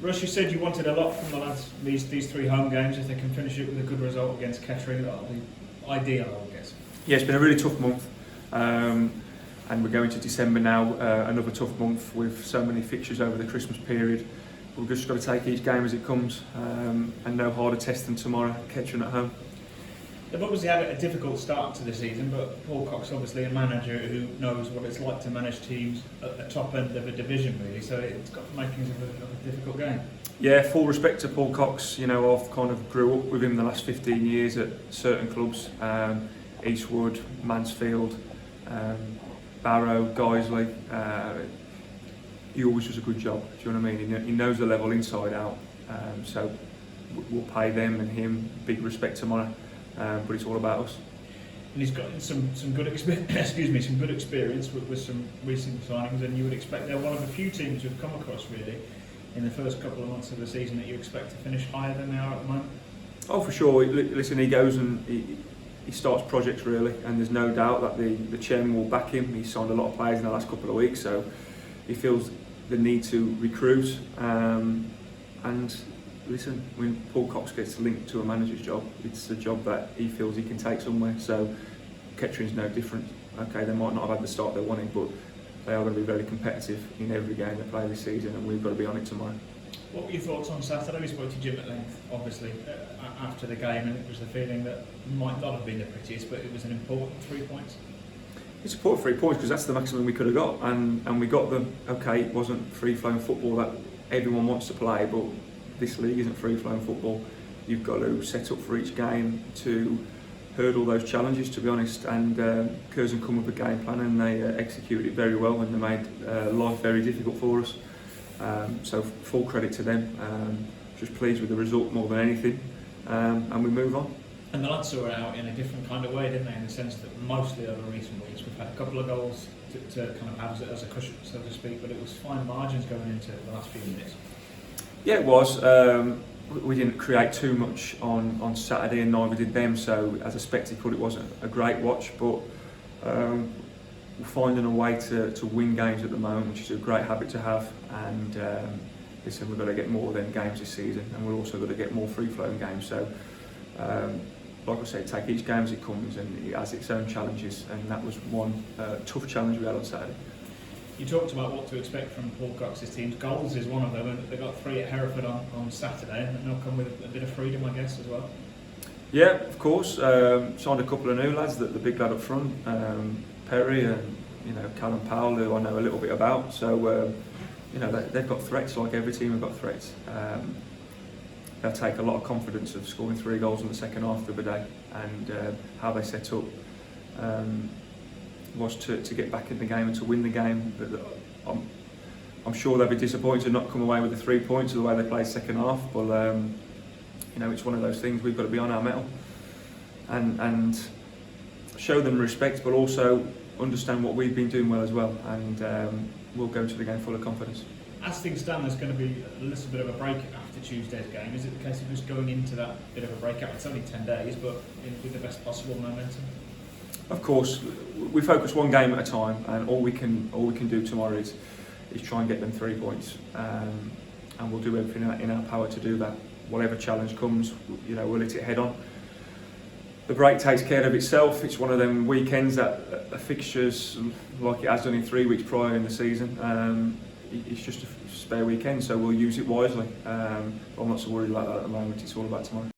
Russ, you said you wanted a lot from the lads, these 3 home games. If they can finish it with a good result against Kettering, that'll be ideal, I would guess. Yeah, it's been a really tough month, and we're going to December now, another tough month with so many fixtures over the Christmas period. We've just got to take each game as it comes, and no harder test than tomorrow, Kettering at home. They've obviously had a difficult start to the season, but Paul Cox obviously a manager who knows what it's like to manage teams at the top end of a division, really, so it's got the makings of a difficult game. Yeah, full respect to Paul Cox. You know, I've kind of grew up with him the last 15 years at certain clubs, Eastwood, Mansfield, Barrow, Guiseley. He always does a good job, do you know what I mean? He knows the level inside out, so we'll pay them and him big respect tomorrow. But it's all about us. And he's got some good experience, some good experience with some recent signings, and you would expect they're one of the few teams who've come across really in the first couple of months of the season that you expect to finish higher than they are at the moment. Oh, for sure. Listen, he goes and he starts projects really, and there's no doubt that the chairman will back him. He's signed a lot of players in the last couple of weeks, so he feels the need to recruit. And listen, when Paul Cox gets linked to a manager's job, it's a job that he feels he can take somewhere. So Kettering's no different. Okay, they might not have had the start they wanted, but they are going to be very competitive in every game they play this season, and we've got to be on it tomorrow. What were your thoughts on Saturday? We spoke to Jim at length, obviously, after the game, and it was the feeling that might not have been the prettiest, but it was an important 3 points. It's important 3 points because that's the maximum we could have got, and we got them. Okay, it wasn't free-flowing football that everyone wants to play, but this league isn't free-flowing football. You've got to set up for each game to hurdle those challenges, to be honest, and Curzon come with a game plan and they executed it very well, and they made life very difficult for us. So full credit to them. Just pleased with the result more than anything, and we move on. And the lads saw it out in a different kind of way, didn't they, in the sense that mostly over recent weeks we've had a couple of goals to kind of have as a cushion, so to speak, but it was fine margins going into the last few minutes. Yeah, it was. We didn't create too much on Saturday, and neither did them, so as a spectacle it wasn't a great watch, but we're finding a way to win games at the moment, which is a great habit to have, and listen, we've got to get more of them games this season, and we're also got to get more free-flowing games, so like I said, take each game as it comes, and it has its own challenges, and that was one tough challenge we had on Saturday. You talked about what to expect from Paul Cox's teams. Goals is one of them, and they got 3 at Hereford on Saturday, and they'll come with a bit of freedom, I guess, as well. Yeah, of course. Signed a couple of new lads, the big lad up front, Perry and Callum Powell, who I know a little bit about. So they've got threats, like every team have got threats. They'll take a lot of confidence of scoring 3 goals in the second half the other day, and how they set up. Was to get back in the game and to win the game, but I'm sure they'll be disappointed to not come away with the 3 points of the way they played second half, but it's one of those things we've got to be on our mettle and show them respect, but also understand what we've been doing well as well, and we'll go into the game full of confidence. As things stand, there's going to be a little bit of a break after Tuesday's game. Is it the case of just going into that bit of a breakout? It's only 10 days, but with the best possible momentum? Of course, we focus one game at a time, and all we can do tomorrow is try and get them 3 points, and we'll do everything in our power to do that. Whatever challenge comes, we'll hit it head on. The break takes care of itself. It's one of them weekends that fixtures, like it has done in 3 weeks prior in the season. It's just a spare weekend, so we'll use it wisely. I'm not so worried about that at the moment. It's all about tomorrow.